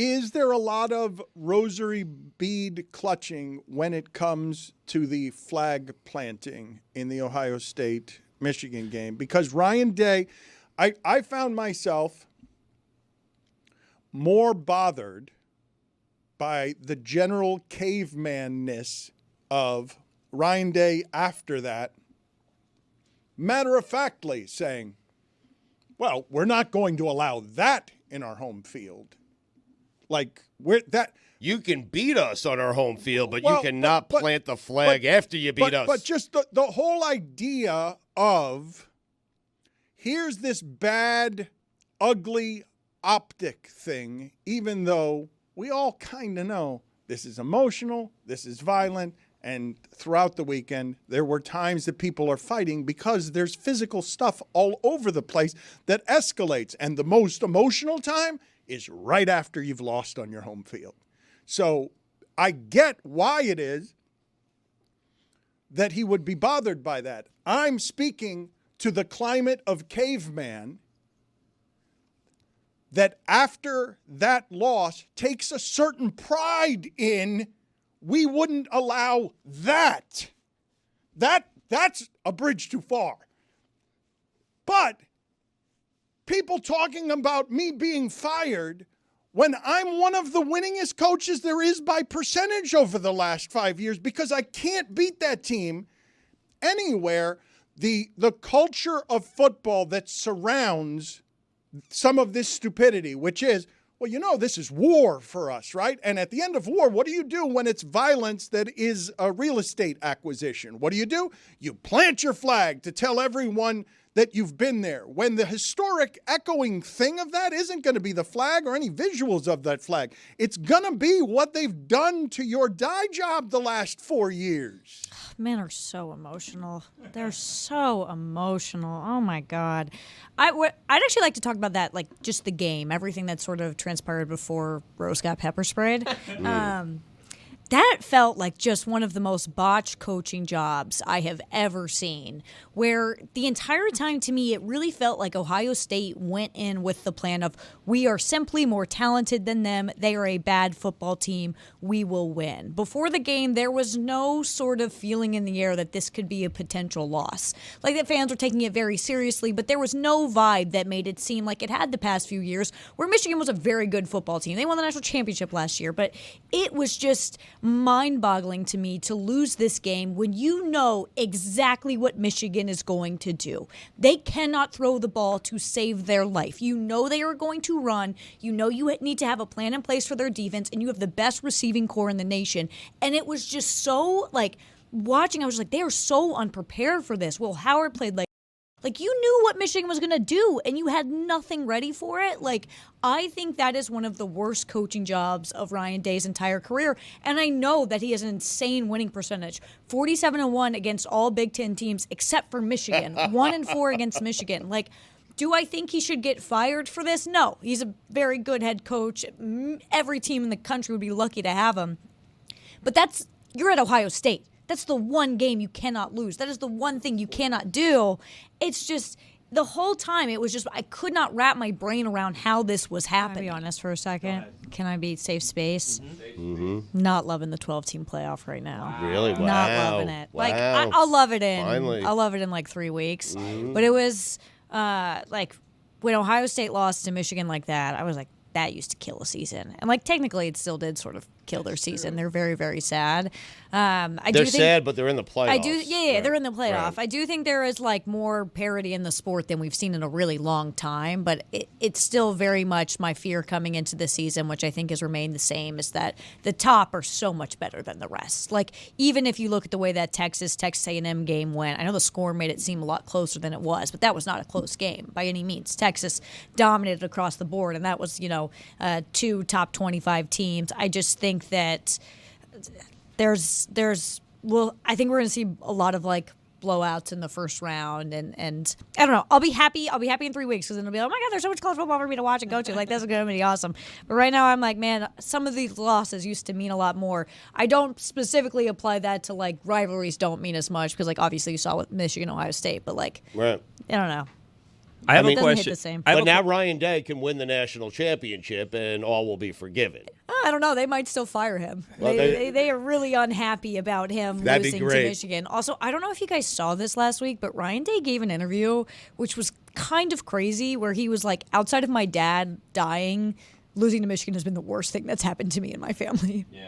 Is there a lot of rosary bead clutching when it comes to the flag planting in the Ohio State-Michigan game? Because Ryan Day, I found myself more bothered by the general cavemanness of Ryan Day after that, matter-of-factly saying, well, we're not going to allow that in our home field. Like, you can beat us on our home field, but you cannot plant the flag after you beat us. But just the whole idea of here's this bad, ugly optic thing, even though we all kind of know this is emotional, this is violent, and throughout the weekend, there were times that people are fighting because there's physical stuff all over the place that escalates. And the most emotional time is right after you've lost on your home field. So I get why it is that he would be bothered by that. I'm speaking to the climate of caveman that after that loss takes a certain pride in, we wouldn't allow that. That's a bridge too far. But people talking about me being fired when I'm one of the winningest coaches there is by percentage over the last 5 years because I can't beat that team anywhere. The culture of football that surrounds some of this stupidity, which is, well, you know, this is war for us, right? And at the end of war, what do you do when it's violence that is a real estate acquisition? What do? You plant your flag to tell everyone that you've been there, when the historic echoing thing of that isn't going to be the flag or any visuals of that flag. It's going to be what they've done to your dye job the last 4 years. Men are so emotional. They're so emotional. Oh, my God. I'd actually like to talk about that, like just the game, everything that sort of transpired before Rose got pepper sprayed. That felt like just one of the most botched coaching jobs I have ever seen, where the entire time to me it really felt like Ohio State went in with the plan of we are simply more talented than them. They are a bad football team. We will win. Before the game, there was no sort of feeling in the air that this could be a potential loss. Like the fans were taking it very seriously, but there was no vibe that made it seem like it had the past few years where Michigan was a very good football team. They won the national championship last year, but it was just mind-boggling to me to lose this game when you know exactly what Michigan is going to do. They cannot throw the ball to save their life. You know they are going to run. You know you need to have a plan in place for their defense, and you have the best receiving core in the nation. And it was just so, like, watching, I was like, they are so unprepared for this. Will Howard played like you knew what Michigan was going to do, and you had nothing ready for it. Like, I think that is one of the worst coaching jobs of Ryan Day's entire career. And I know that he has an insane winning percentage. 47-1 against all Big Ten teams except for Michigan. 1-4 against Michigan. Like, do I think he should get fired for this? No. He's a very good head coach. Every team in the country would be lucky to have him. But you're at Ohio State. That's the one game you cannot lose. That is the one thing you cannot do. It's just the whole time it was just I could not wrap my brain around how this was happening. Can I be honest for a second? Can I be safe space? Mm-hmm. Not loving the 12-team playoff right now. Wow. Really? Wow. Not loving it. Wow. Like I'll love it in. Finally. I'll love it in like 3 weeks. Mm-hmm. But it was like when Ohio State lost to Michigan like that, I was like, that used to kill a season. And like technically it still did sort of kill their season. They're very, very sad. They're sad, but they're in the playoffs. Yeah, they're in the playoff. Right. I do think there is like more parity in the sport than we've seen in a really long time, but it's still very much my fear coming into the season, which I think has remained the same, is that the top are so much better than the rest. Like even if you look at the way that Texas A&M game went, I know the score made it seem a lot closer than it was, but that was not a close game by any means. Texas dominated across the board, and that was, 2 top 25 teams. I just think that I think we're going to see a lot of like blowouts in the first round, and I don't know. I'll be happy in 3 weeks because then it'll be like, oh my God, there's so much college football for me to watch and go to. Like, that's going to be awesome. But right now I'm like, man, some of these losses used to mean a lot more. I don't specifically apply that to like rivalries don't mean as much because like obviously you saw with Michigan, Ohio State, but like, right. I don't know. I have I mean, a doesn't hit question. the same. I have But a now Ryan Day can win the national championship, and all will be forgiven. I don't know. They might still fire him. Well, They are really unhappy about him That'd be losing to great. Michigan. Also, I don't know if you guys saw this last week, but Ryan Day gave an interview which was kind of crazy, where he was like, outside of my dad dying, losing to Michigan has been the worst thing that's happened to me and my family. Yeah.